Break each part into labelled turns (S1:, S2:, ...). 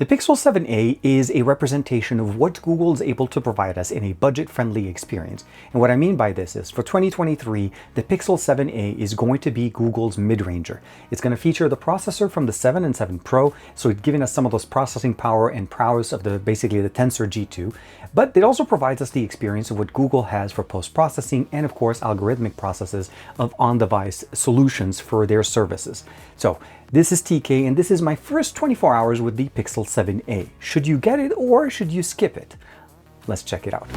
S1: The Pixel 7a is a representation of what Google is able to provide us in a budget-friendly experience. And what I mean by this is, for 2023, the Pixel 7a is going to be Google's mid-ranger. It's going to feature the processor from the 7 and 7 Pro, so it's giving us some of those processing power and prowess of basically the Tensor G2. But it also provides us the experience of what Google has for post-processing and, of course, algorithmic processes of on-device solutions for their services. So this is TK, and this is my first 24 hours with the Pixel 7a. Should you get it or should you skip it? Let's check it out.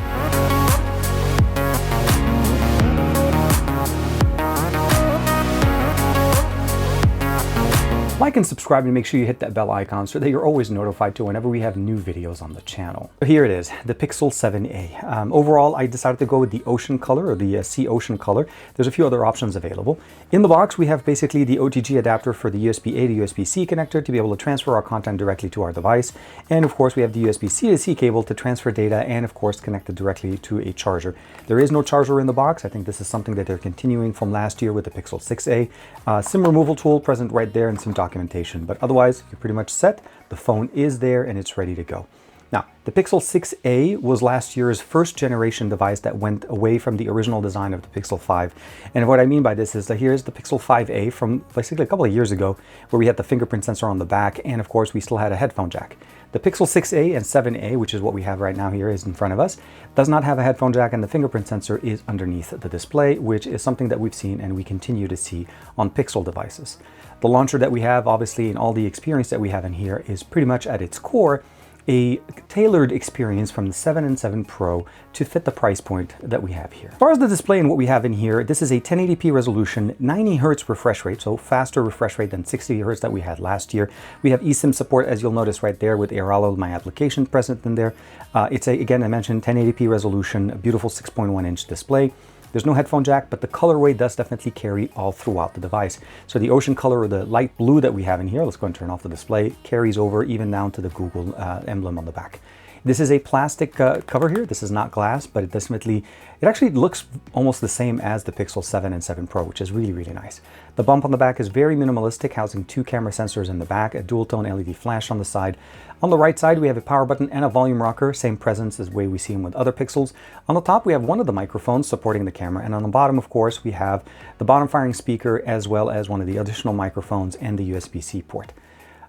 S1: Like and subscribe, and make sure you hit that bell icon so that you're always notified to whenever we have new videos on the channel. So here it is, the Pixel 7a. Overall, I decided to go with the ocean color, or the sea ocean color. There's a few other options available. In the box, we have basically the OTG adapter for the USB-A to USB-C connector to be able to transfer our content directly to our device. And of course, we have the USB-C to C cable to transfer data and of course connect it directly to a charger. There is no charger in the box. I think this is something that they're continuing from last year with the Pixel 6a. SIM removal tool present right there and some documentation, but otherwise you're pretty much set. The phone is there and it's ready to go. Now, the Pixel 6a was last year's first generation device that went away from the original design of the Pixel 5. And what I mean by this is that here's the Pixel 5a from basically a couple of years ago, where we had the fingerprint sensor on the back, and of course we still had a headphone jack. The Pixel 6a and 7a, which is what we have right now here, is in front of us, does not have a headphone jack, and the fingerprint sensor is underneath the display, which is something that we've seen and we continue to see on Pixel devices. The launcher that we have, obviously, and all the experience that we have in here is pretty much at its core a tailored experience from the 7 and 7 Pro to fit the price point that we have here. As far as the display and what we have in here, this is a 1080p resolution, 90 Hz refresh rate, so faster refresh rate than 60 Hz that we had last year. We have eSIM support, as you'll notice right there, with Airalo, my application, present in there. It's again, I mentioned 1080p resolution, a beautiful 6.1-inch display. There's no headphone jack, but the colorway does definitely carry all throughout the device. So the ocean color, or the light blue that we have in here, let's go and turn off the display, carries over even down to the Google emblem on the back. This is a plastic cover here. This is not glass, but it actually looks almost the same as the Pixel 7 and 7 Pro, which is really, really nice. The bump on the back is very minimalistic, housing 2 camera sensors in the back, a dual tone LED flash on the side. On the right side, we have a power button and a volume rocker, same presence as the way we see them with other Pixels. On the top, we have one of the microphones supporting the camera, and on the bottom, of course, we have the bottom firing speaker as well as one of the additional microphones and the USB-C port.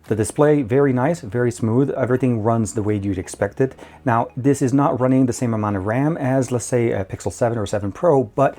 S1: The display, very nice, very smooth. Everything runs the way you'd expect it. Now, this is not running the same amount of RAM as, let's say, a Pixel 7 or 7 Pro, but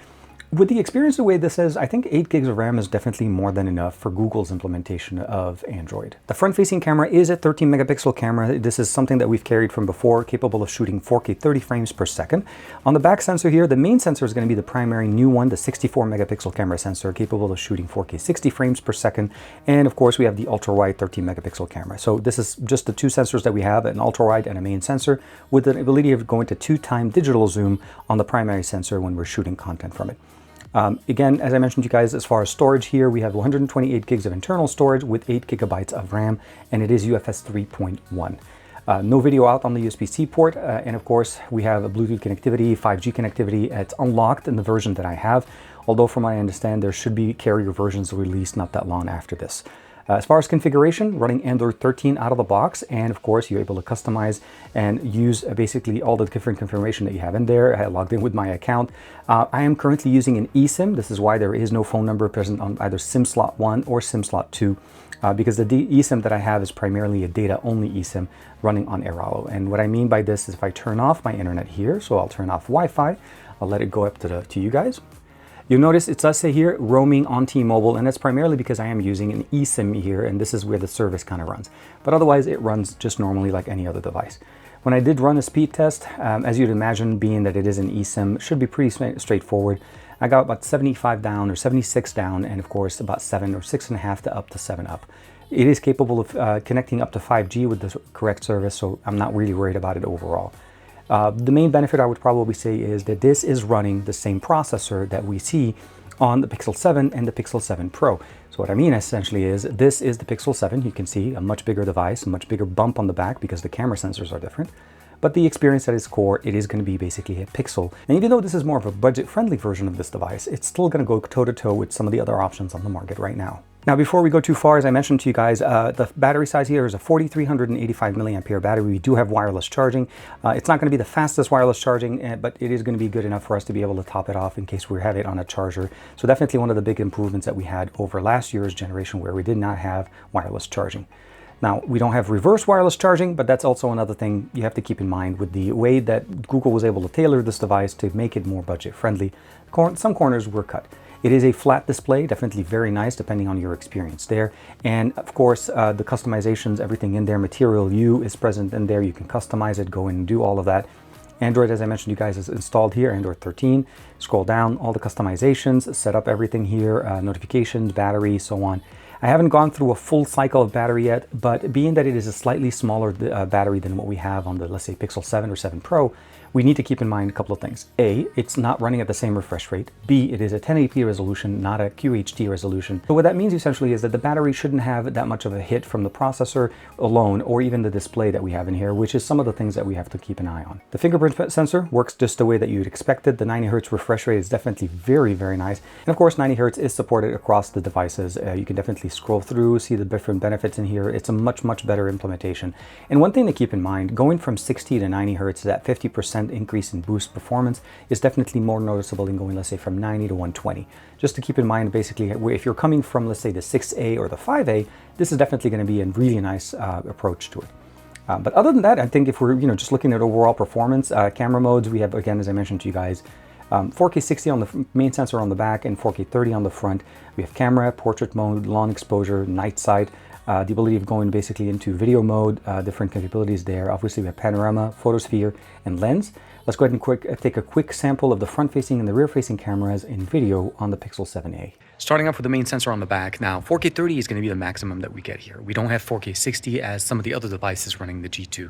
S1: with the experience the way this is, I think 8 gigs of RAM is definitely more than enough for Google's implementation of Android. The front-facing camera is a 13 megapixel camera. This is something that we've carried from before, capable of shooting 4K 30 frames per second. On the back sensor here, the main sensor is going to be the primary new one, the 64 megapixel camera sensor, capable of shooting 4K 60 frames per second. And of course, we have the ultra-wide 13 megapixel camera. So this is just the two sensors that we have, an ultra-wide and a main sensor, with the ability of going to 2x digital zoom on the primary sensor when we're shooting content from it. Again, as I mentioned to you guys, as far as storage here, we have 128 gigs of internal storage with 8 gigabytes of RAM, and it is UFS 3.1. No video out on the USB-C port, and of course, we have a Bluetooth connectivity, 5G connectivity. It's unlocked in the version that I have, although from what I understand, there should be carrier versions released not that long after this. As far as configuration, running Android 13 out of the box, and of course you're able to customize and use basically all the different configuration that you have in there. I logged in with my account. I am currently using an eSIM. This is why there is no phone number present on either SIM slot 1 or SIM slot 2, because the eSIM that I have is primarily a data-only eSIM running on Airalo. And what I mean by this is if I turn off my internet here, so I'll turn off Wi-Fi, I'll let it go up to you guys. You'll notice it does say here roaming on T-Mobile, and that's primarily because I am using an eSIM here, and this is where the service kind of runs. But otherwise, it runs just normally like any other device. When I did run a speed test, as you'd imagine, being that it is an eSIM, should be pretty straightforward. I got about 75 down or 76 down, and of course about 7 or 6.5 to up to 7 up. It is capable of connecting up to 5G with the correct service, so I'm not really worried about it overall. The main benefit I would probably say is that this is running the same processor that we see on the Pixel 7 and the Pixel 7 Pro. So what I mean essentially is this is the Pixel 7. You can see a much bigger device, a much bigger bump on the back because the camera sensors are different. But the experience at its core, it is going to be basically a Pixel. And even though this is more of a budget-friendly version of this device, it's still going to go toe-to-toe with some of the other options on the market right now. Now, before we go too far, as I mentioned to you guys, the battery size here is a 4,385 milliampere battery. We do have wireless charging. It's not going to be the fastest wireless charging, but it is going to be good enough for us to be able to top it off in case we have it on a charger. So definitely one of the big improvements that we had over last year's generation where we did not have wireless charging. Now, we don't have reverse wireless charging, but that's also another thing you have to keep in mind with the way that Google was able to tailor this device to make it more budget friendly. Some corners were cut. It is a flat display, definitely very nice depending on your experience there. And of course, the customizations, everything in there, Material U is present in there. You can customize it, go in and do all of that. Android, as I mentioned, you guys, is installed here, Android 13. Scroll down, all the customizations, set up everything here, notifications, battery, so on. I haven't gone through a full cycle of battery yet, but being that it is a slightly smaller battery than what we have on the, let's say, Pixel 7 or 7 Pro, we need to keep in mind a couple of things. A, it's not running at the same refresh rate. B, it is a 1080p resolution, not a QHD resolution. So what that means essentially is that the battery shouldn't have that much of a hit from the processor alone, or even the display that we have in here, which is some of the things that we have to keep an eye on. The fingerprint sensor works just the way that you'd expect it. The 90 Hz refresh rate is definitely very, very nice. And of course, 90 Hz is supported across the devices. You can definitely scroll through, see the different benefits in here. It's a much, much better implementation. And one thing to keep in mind, going from 60 to 90 Hz, that 50% increase in boost performance is definitely more noticeable than going, let's say, from 90 to 120. Just to keep in mind, basically, if you're coming from, let's say, the 6A or the 5A, this is definitely going to be a really nice approach to it. But other than that, I think if we're just looking at overall performance, camera modes, we have, again, as I mentioned to you guys, 4K 60 on the main sensor on the back and 4K 30 on the front. We have camera, portrait mode, long exposure, night sight, the ability of going basically into video mode, different capabilities there. Obviously, we have panorama, photosphere, and lens. Let's go ahead and take a quick sample of the front-facing and the rear-facing cameras in video on the Pixel 7a. Starting off with the main sensor on the back. Now, 4K 30 is going to be the maximum that we get here. We don't have 4K 60 as some of the other devices running the G2.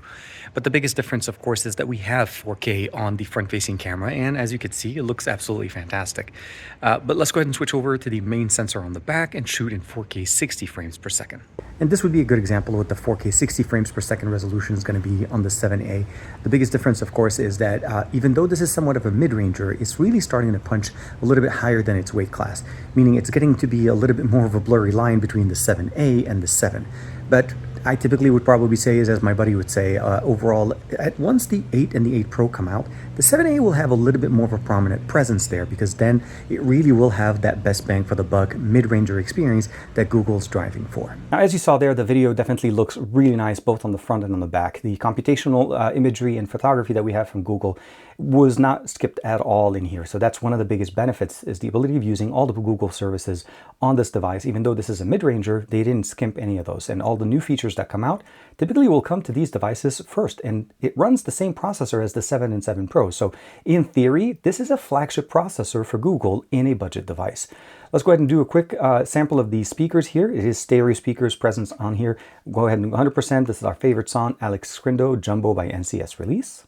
S1: But the biggest difference, of course, is that we have 4K on the front-facing camera, and as you can see, it looks absolutely fantastic. But let's go ahead and switch over to the main sensor on the back and shoot in 4K 60 frames per second. And this would be a good example of what the 4K 60 frames per second resolution is going to be on the 7a. The biggest difference, of course, is that even though this is somewhat of a mid-ranger, it's really starting to punch a little bit higher than its weight class, meaning it's getting to be a little bit more of a blurry line between the 7a and the 7. But I typically would probably say, is as my buddy would say, overall, once the 8 and the 8 Pro come out, the 7a will have a little bit more of a prominent presence there, because then it really will have that best bang for the buck mid-ranger experience that Google's driving for. Now, as you saw there, the video definitely looks really nice both on the front and on the back. The computational imagery and photography that we have from Google was not skipped at all in here. So that's one of the biggest benefits, is the ability of using all the Google services on this device. Even though this is a mid-ranger, they didn't skimp any of those. And all the new features that come out typically will come to these devices first. And it runs the same processor as the 7 and 7 Pro. So in theory, this is a flagship processor for Google in a budget device. Let's go ahead and do a quick sample of the speakers here. It is stereo speakers present on here. Go ahead and 100%. This is our favorite song, Alex Scrindo, Jumbo by NCS Release.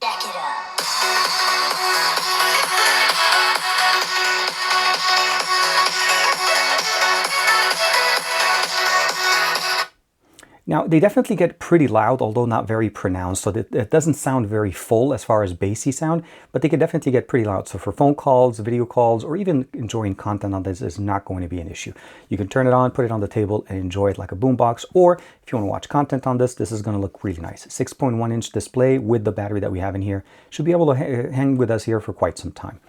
S1: Back it up. Now, they definitely get pretty loud, although not very pronounced, so that it doesn't sound very full as far as bassy sound, but they can definitely get pretty loud. So for phone calls, video calls, or even enjoying content on this is not going to be an issue. You can turn it on, put it on the table, and enjoy it like a boombox, or if you want to watch content on this, this is going to look really nice. 6.1-inch display with the battery that we have in here. Should be able to hang with us here for quite some time.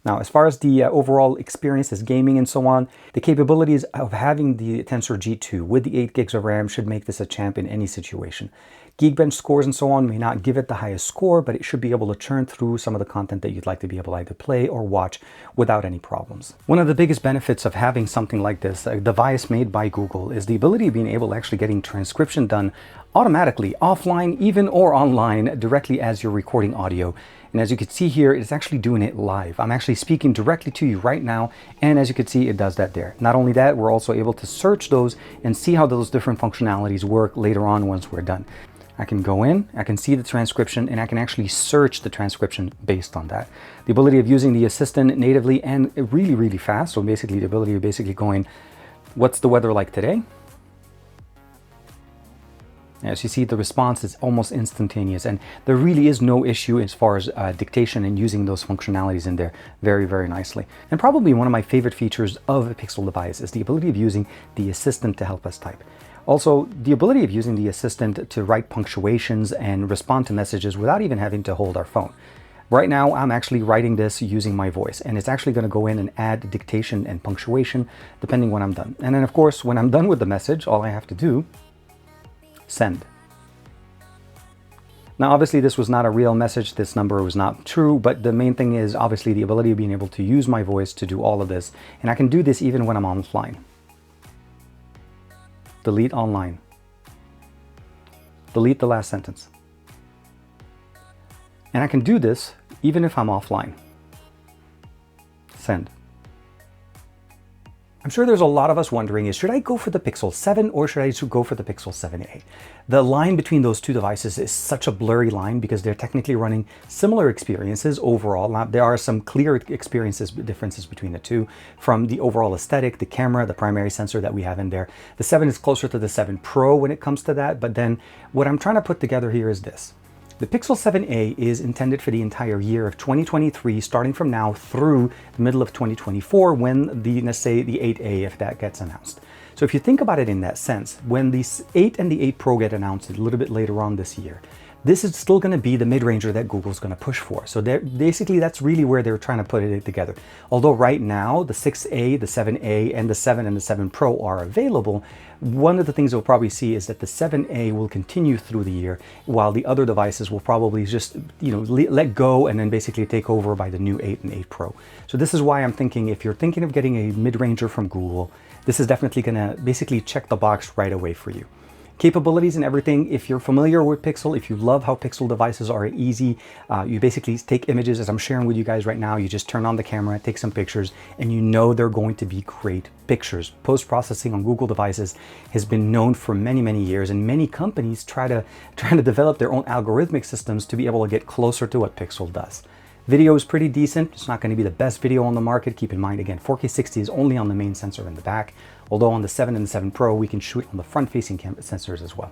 S1: Now, as far as the overall experience as gaming and so on, the capabilities of having the Tensor G2 with the 8 gigs of RAM should make this a champ in any situation. Geekbench scores and so on may not give it the highest score, but it should be able to churn through some of the content that you'd like to be able to either play or watch without any problems. One of the biggest benefits of having something like this, a device made by Google, is the ability of being able to actually getting transcription done automatically, offline, even or online, directly as you're recording audio. And as you can see here, it's actually doing it live. I'm actually speaking directly to you right now. And as you can see, it does that there. Not only that, we're also able to search those and see how those different functionalities work later on once we're done. I can go in, I can see the transcription, and I can actually search the transcription based on that. The ability of using the assistant natively and really, really fast. So basically the ability of basically going, what's the weather like today? As you see, the response is almost instantaneous, and there really is no issue as far as dictation and using those functionalities in there very, very nicely. And probably one of my favorite features of a Pixel device is the ability of using the assistant to help us type. Also, the ability of using the assistant to write punctuations and respond to messages without even having to hold our phone. Right now, I'm actually writing this using my voice, and it's actually going to go in and add dictation and punctuation depending when I'm done. And then, of course, when I'm done with the message, all I have to do, send. Now, obviously, this was not a real message. This number was not true, but the main thing is obviously the ability of being able to use my voice to do all of this. And I can do this even when I'm offline. Delete online. Delete the last sentence. And I can do this even if I'm offline. Send. I'm sure there's a lot of us wondering should I go for the Pixel 7 or should I go for the Pixel 7a? The line between those two devices is such a blurry line because they're technically running similar experiences overall. Now, there are some clear differences between the two from the overall aesthetic, the camera, the primary sensor that we have in there. The 7 is closer to the 7 Pro when it comes to that, but then what I'm trying to put together here is this. The Pixel 7a is intended for the entire year of 2023, starting from now through the middle of 2024 when let's say the 8a, if that gets announced. So if you think about it in that sense, when the 8 and the 8 Pro get announced a little bit later on this year, this is still going to be the mid-ranger that Google's going to push for. So basically that's really where they're trying to put it together. Although right now the 6a, the 7a, and the 7 and the 7 Pro are available, one of the things we'll probably see is that the 7a will continue through the year, while the other devices will probably just let go and then basically take over by the new 8 and 8 Pro. So this is why I'm thinking if you're thinking of getting a mid-ranger from Google, this is definitely going to basically check the box right away for you. Capabilities and everything, if you're familiar with Pixel, if you love how Pixel devices are easy, you basically take images as I'm sharing with you guys right now, you just turn on the camera, take some pictures, and you know they're going to be great pictures. Post-processing on Google devices has been known for many, many years, and many companies try to develop their own algorithmic systems to be able to get closer to what Pixel does. Video is pretty decent. It's not going to be the best video on the market. Keep in mind, again, 4K 60 is only on the main sensor in the back, although on the 7 and the 7 Pro, we can shoot on the front-facing sensors as well.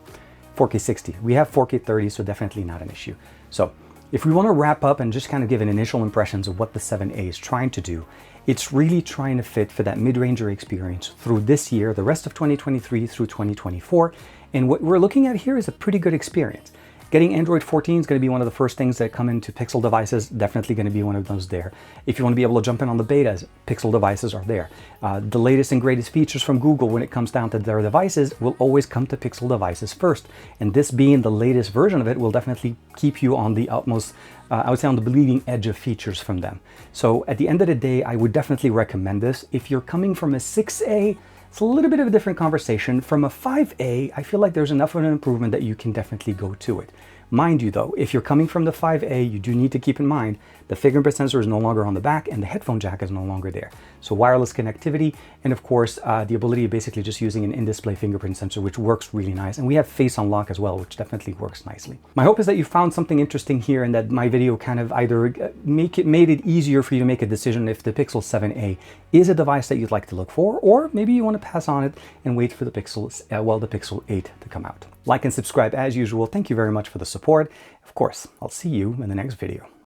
S1: 4K 60. We have 4K 30, so definitely not an issue. So if we want to wrap up and just kind of give an initial impressions of what the 7a is trying to do, it's really trying to fit for that mid-ranger experience through this year, the rest of 2023 through 2024. And what we're looking at here is a pretty good experience. Getting Android 14 is going to be one of the first things that come into Pixel devices, definitely going to be one of those there. If you want to be able to jump in on the betas, Pixel devices are there. The latest and greatest features from Google when it comes down to their devices will always come to Pixel devices first. And this being the latest version of it will definitely keep you on the utmost, I would say on the bleeding edge of features from them. So at the end of the day, I would definitely recommend this. If you're coming from a 6a, it's a little bit of a different conversation. From a 5a, I feel like there's enough of an improvement that you can definitely go to it. Mind you though, if you're coming from the 5a, you do need to keep in mind the fingerprint sensor is no longer on the back and the headphone jack is no longer there. So wireless connectivity, and of course, the ability of basically just using an in-display fingerprint sensor, which works really nice. And we have face unlock as well, which definitely works nicely. My hope is that you found something interesting here and that my video kind of either made it easier for you to make a decision if the Pixel 7a is a device that you'd like to look for, or maybe you want to pass on it and wait for the Pixel 8 to come out. Like and subscribe as usual. Thank you very much for the support. Of course, I'll see you in the next video.